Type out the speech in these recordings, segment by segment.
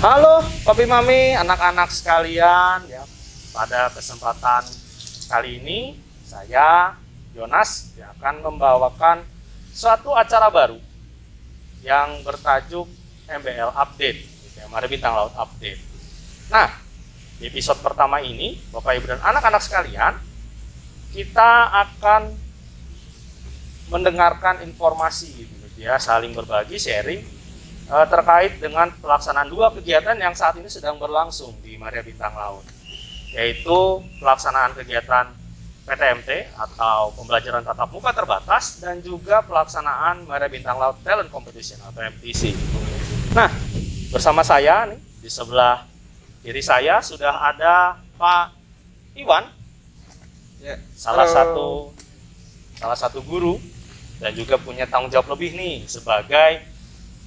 Halo Papi Mami, anak-anak sekalian ya. Pada kesempatan kali ini saya Yonas akan membawakan suatu acara baru yang bertajuk MBL Update, gitu ya, Mari Bintang Laut Update. Nah, di episode pertama ini Bapak Ibu dan anak-anak sekalian, kita akan mendengarkan informasi gitu ya, saling berbagi, sharing terkait dengan pelaksanaan dua kegiatan yang saat ini sedang berlangsung di Maria Bintang Laut, yaitu pelaksanaan kegiatan PTMT atau pembelajaran tatap muka terbatas dan juga pelaksanaan Maria Bintang Laut Talent Competition atau MTC. Nah, bersama saya nih di sebelah kiri saya sudah ada Pak Iwan, Ya, salah satu guru dan juga punya tanggung jawab lebih nih sebagai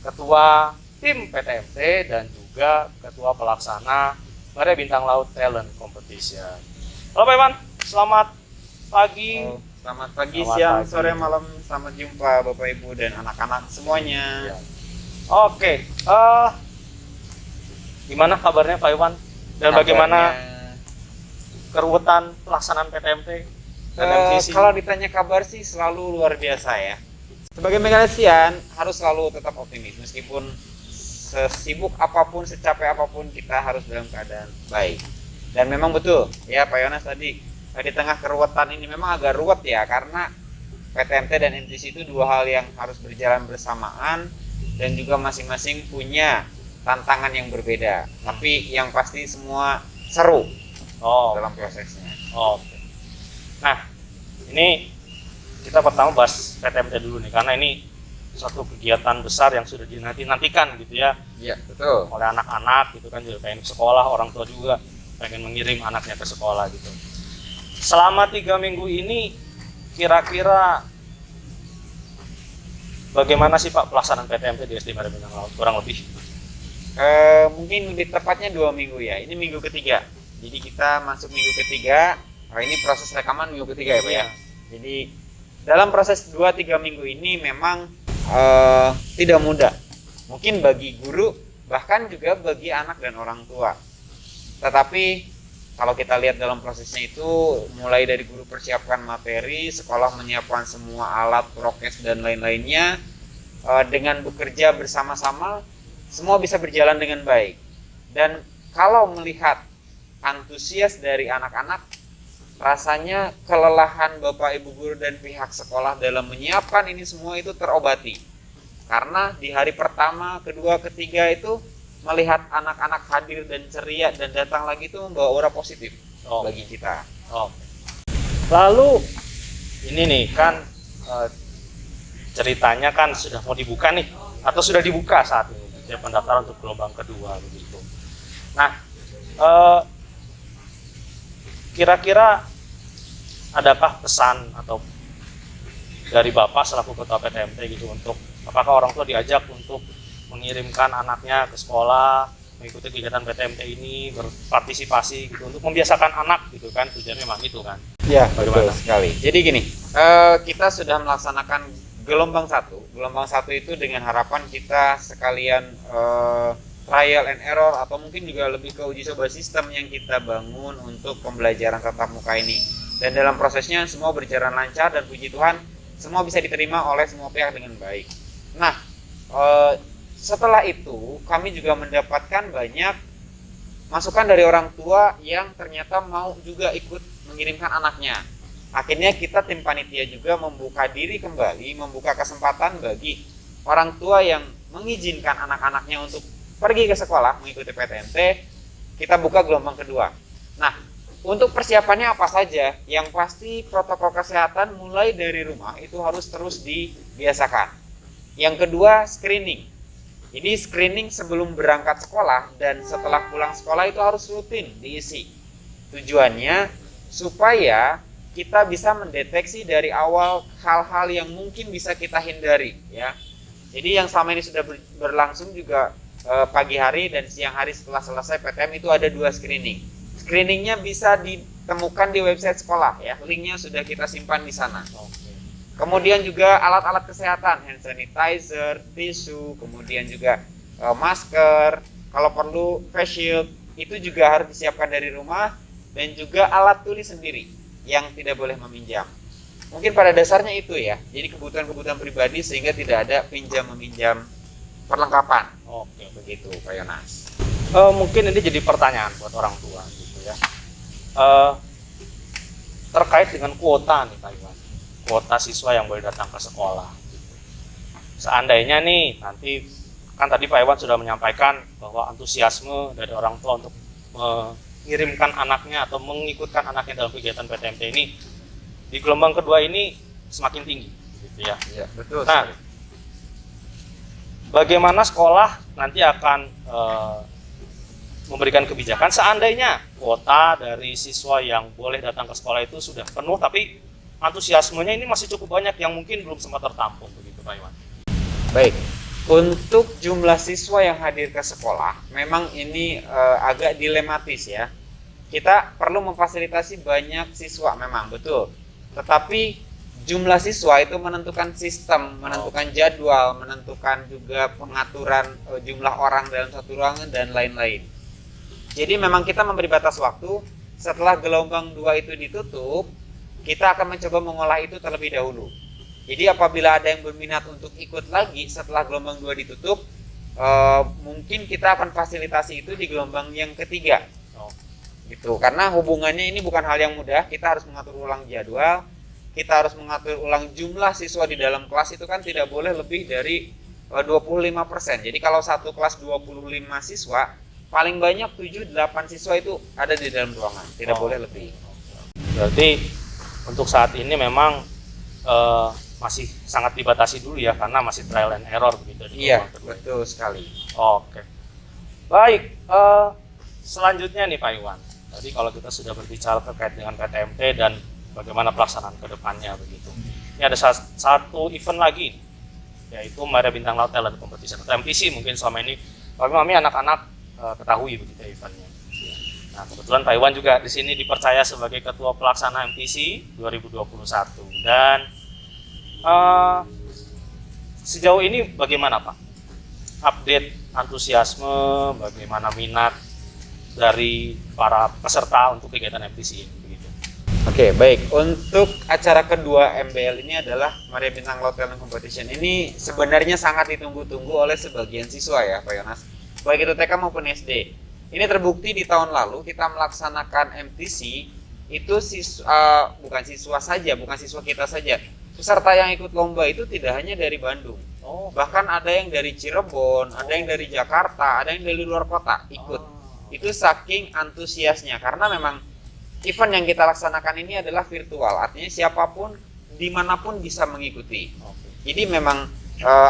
Ketua Tim PTMT dan juga Ketua Pelaksana Maria Bintang Laut Talent Competition. Halo Pak Iwan, selamat pagi. Selamat pagi, Selamat siang, pagi. sore, malam. Selamat jumpa Bapak Ibu dan anak-anak semuanya. Ya. Oke, gimana kabarnya Pak Iwan? Dan bagaimana keruwetan pelaksanaan PTMT dan MTC? Kalau ditanya kabar sih selalu luar biasa ya. Sebagai Megalesian harus selalu tetap optimis meskipun sesibuk apapun, secapek apapun kita harus dalam keadaan baik. Dan memang betul ya Pak Yonas tadi di tengah keruwetan ini memang agak ruwet ya karena PTMT dan MTC itu dua hal yang harus berjalan bersamaan dan juga masing-masing punya tantangan yang berbeda. Tapi yang pasti semua seru dalam prosesnya. Oke. Nah, ini kita pertama bahas PTMT dulu nih, karena ini suatu kegiatan besar yang sudah dinantikan gitu ya. Iya, betul. Oleh anak-anak gitu kan, juga pengen ke sekolah, orang tua juga pengen mengirim anaknya ke sekolah gitu. Selama 3 minggu ini kira-kira bagaimana sih Pak pelaksanaan PTMT di SD Maria Bintang Laut kurang lebih? Mungkin lebih tepatnya 2 minggu ya. Ini minggu ketiga. Jadi kita masuk minggu ketiga. Ini proses rekaman minggu ketiga ya Pak ya. Jadi dalam proses 2-3 minggu ini memang tidak mudah. Mungkin bagi guru, bahkan juga bagi anak dan orang tua. Tetapi kalau kita lihat dalam prosesnya itu, mulai dari guru persiapkan materi, sekolah menyiapkan semua alat, prokes, dan lain-lainnya, dengan bekerja bersama-sama, semua bisa berjalan dengan baik. Dan kalau melihat antusias dari anak-anak, rasanya kelelahan Bapak Ibu guru dan pihak sekolah dalam menyiapkan ini semua itu terobati. Karena di hari pertama, kedua, ketiga itu melihat anak-anak hadir dan ceria dan datang lagi itu membawa aura positif bagi kita. Lalu ini nih kan ceritanya kan sudah mau dibuka nih atau sudah dibuka saat ini ya, pendaftaran untuk gelombang kedua begitu. Nah, kira-kira adakah pesan atau dari Bapak selaku Ketua PTMT gitu untuk apakah orang tua diajak untuk mengirimkan anaknya ke sekolah, mengikuti kegiatan PTMT ini, berpartisipasi gitu untuk membiasakan anak gitu kan, tujuannya memang itu kan. Ya, bagaimana? betul sekali. Jadi gini, kita sudah melaksanakan gelombang 1. Gelombang 1 itu dengan harapan kita sekalian trial and error atau mungkin juga lebih ke uji coba sistem yang kita bangun untuk pembelajaran tatap muka ini. Dan dalam prosesnya semua berjalan lancar dan puji Tuhan semua bisa diterima oleh semua pihak dengan baik. Nah, setelah itu kami juga mendapatkan banyak masukan dari orang tua yang ternyata mau juga ikut mengirimkan anaknya. Akhirnya kita tim panitia juga membuka diri kembali, membuka kesempatan bagi orang tua yang mengizinkan anak-anaknya untuk pergi ke sekolah mengikuti PTMT. Kita buka gelombang kedua. Nah, untuk persiapannya apa saja? Yang pasti protokol kesehatan mulai dari rumah itu harus terus dibiasakan. Yang kedua, screening. Jadi screening sebelum berangkat sekolah dan setelah pulang sekolah itu harus rutin diisi. Tujuannya supaya kita bisa mendeteksi dari awal hal-hal yang mungkin bisa kita hindari ya. Jadi yang selama ini sudah berlangsung juga pagi hari dan siang hari setelah selesai PTM itu ada 2 screening. Screeningnya bisa ditemukan di website sekolah ya, linknya sudah kita simpan di sana. Kemudian juga alat-alat kesehatan, hand sanitizer, tisu, kemudian juga masker, kalau perlu face shield, itu juga harus disiapkan dari rumah, dan juga alat tulis sendiri yang tidak boleh meminjam. Mungkin pada dasarnya itu ya, jadi kebutuhan-kebutuhan pribadi sehingga tidak ada pinjam-meminjam perlengkapan. Oke. Begitu Pak Yonas. Mungkin ini jadi pertanyaan buat orang tua gitu ya. Terkait dengan kuota nih Pak Iwan, kuota siswa yang boleh datang ke sekolah. Seandainya nih nanti, kan tadi Pak Iwan sudah menyampaikan bahwa antusiasme dari orang tua untuk mengirimkan anaknya atau mengikutkan anaknya dalam kegiatan PTMT ini di gelombang kedua ini semakin tinggi, gitu ya. Iya, betul. Nah, bagaimana sekolah nanti akan memberikan kebijakan seandainya kuota dari siswa yang boleh datang ke sekolah itu sudah penuh, tapi antusiasmenya ini masih cukup banyak yang mungkin belum sempat tertampung, begitu Pak Iwan. Baik, untuk jumlah siswa yang hadir ke sekolah, memang ini agak dilematis ya. Kita perlu memfasilitasi banyak siswa, memang betul. Tetapi jumlah siswa itu menentukan sistem, menentukan jadwal, menentukan juga pengaturan jumlah orang dalam satu ruangan dan lain-lain. Jadi memang kita memberi batas waktu. Setelah gelombang 2 itu ditutup, kita akan mencoba mengolah itu terlebih dahulu. Jadi apabila ada yang berminat untuk ikut lagi setelah gelombang 2 ditutup, mungkin kita akan fasilitasi itu di gelombang yang ketiga. Gitu. Karena hubungannya ini bukan hal yang mudah, kita harus mengatur ulang jadwal, kita harus mengatur ulang jumlah siswa di dalam kelas itu kan tidak boleh lebih dari 25%. Jadi kalau satu kelas 25 siswa, paling banyak 7-8 siswa itu ada di dalam ruangan, tidak boleh lebih. Berarti untuk saat ini memang masih sangat dibatasi dulu ya, karena masih trial and error begitu. Iya, betul sekali. Oke. Baik, selanjutnya nih Pak Iwan. Tadi kalau kita sudah berbicara terkait dengan PTMT dan bagaimana pelaksanaan ke depannya begitu. Ini ada satu event lagi, yaitu Maria Bintang Laut Talent Competition atau MTC, mungkin selama ini Pak Mami anak-anak ketahui begitu eventnya. Nah, kebetulan Pak Iwan juga di sini dipercaya sebagai ketua pelaksana MTC 2021. Dan sejauh ini bagaimana Pak? Update antusiasme, bagaimana minat dari para peserta untuk kegiatan MTC ini begitu. Oke, baik. Untuk acara kedua MBL ini adalah Maria Bintang Laut Talent Competition. Ini sebenarnya sangat ditunggu-tunggu oleh sebagian siswa ya, Pak Yonas. Baik itu TK maupun SD. Ini terbukti di tahun lalu kita melaksanakan MTC itu bukan siswa saja, bukan siswa kita saja. Peserta yang ikut lomba itu tidak hanya dari Bandung. Bahkan ada yang dari Cirebon, ada yang dari Jakarta, ada yang dari luar kota ikut. Itu saking antusiasnya, karena memang event yang kita laksanakan ini adalah virtual, artinya siapapun dimanapun bisa mengikuti. Jadi memang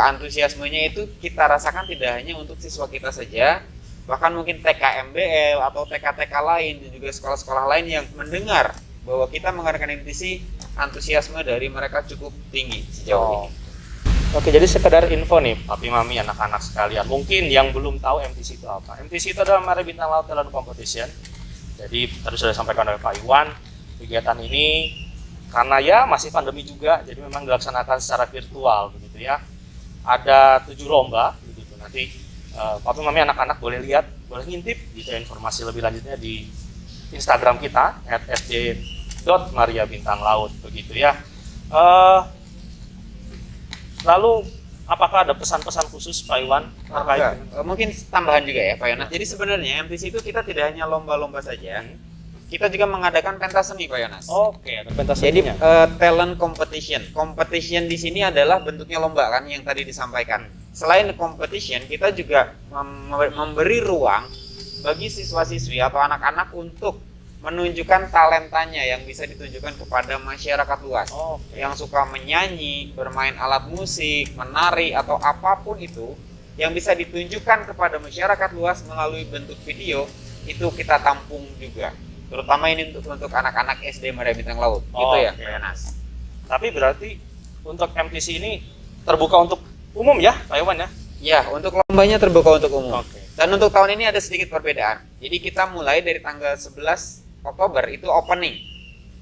antusiasmenya itu kita rasakan tidak hanya untuk siswa kita saja, bahkan mungkin TK MBL atau TK-TK lain dan juga sekolah-sekolah lain yang mendengar bahwa kita mengadakan MTC, antusiasme dari mereka cukup tinggi sejauh ini. Oke, jadi sekedar info nih, Papi Mami, anak-anak sekalian. Mungkin yang belum tahu MTC itu apa. MTC itu adalah Maria Bintang Laut Talent Competition. Jadi tadi sudah disampaikan oleh Pak Iwan, kegiatan ini karena ya masih pandemi juga, jadi memang dilaksanakan secara virtual begitu ya. Ada 7 lomba begitu. Nanti Papi Mami anak-anak boleh lihat, boleh ngintip gitu informasi lebih lanjutnya di Instagram kita @sd.mariabintanglaut begitu ya. Lalu apakah ada pesan-pesan khusus Pak Iwan terkait? Mungkin tambahan juga ya Pak Yonas. Jadi sebenarnya MTC itu kita tidak hanya lomba-lomba saja, kita juga mengadakan pentas seni Pak Yonas. Oke, ada pentas Jadi seninya. talent competition. Competition di sini adalah bentuknya lomba kan yang tadi disampaikan. Selain competition, kita juga memberi ruang bagi siswa-siswi atau anak-anak untuk menunjukkan talentanya yang bisa ditunjukkan kepada masyarakat luas. Yang suka menyanyi, bermain alat musik, menari atau apapun itu yang bisa ditunjukkan kepada masyarakat luas melalui bentuk video, itu kita tampung juga. Terutama ini untuk anak-anak SD Maria Bintang Laut. Gitu ya, Pak Yonas. Tapi berarti untuk MTC ini terbuka untuk umum ya, Pak Iwan ya? Ya, untuk lombanya terbuka untuk umum. Oke. Dan untuk tahun ini ada sedikit perbedaan. Jadi kita mulai dari tanggal 11 Oktober itu opening.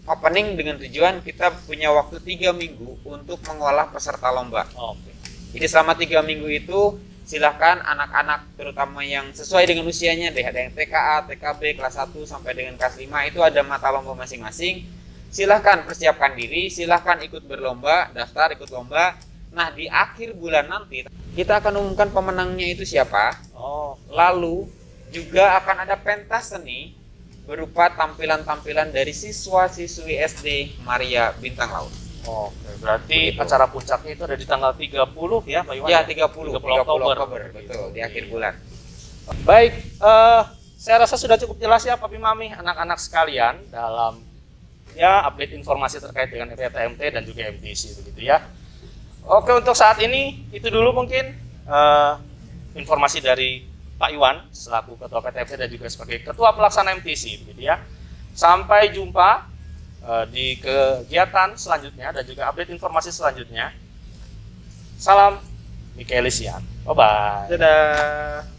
Opening dengan tujuan kita punya waktu 3 minggu untuk mengolah peserta lomba. Oke. Jadi selama 3 minggu itu silahkan anak-anak terutama yang sesuai dengan usianya deh, ada yang TKA, TKB kelas 1 sampai dengan kelas 5 itu ada mata lomba masing-masing. Silahkan persiapkan diri, silahkan ikut berlomba, daftar ikut lomba. Nah di akhir bulan nanti kita akan umumkan pemenangnya itu siapa. Lalu juga akan ada pentas seni berupa tampilan-tampilan dari siswa-siswi SD Maria Bintang Laut. Oke, berarti Begitu. acara puncaknya itu ada di tanggal 30 ya Pak Iwan? Ya 30 Oktober. betul, di akhir bulan. Baik, saya rasa sudah cukup jelas ya Papi Mami, anak-anak sekalian dalam ya update informasi terkait dengan FETMT dan juga MTC begitu ya. Oke, untuk saat ini itu dulu mungkin informasi dari Pak Iwan selaku Ketua PTMT dan juga sebagai Ketua Pelaksana MTC begitu ya. Sampai jumpa di kegiatan selanjutnya dan juga update informasi selanjutnya. Salam Michaelisian. Bye bye. Dadah.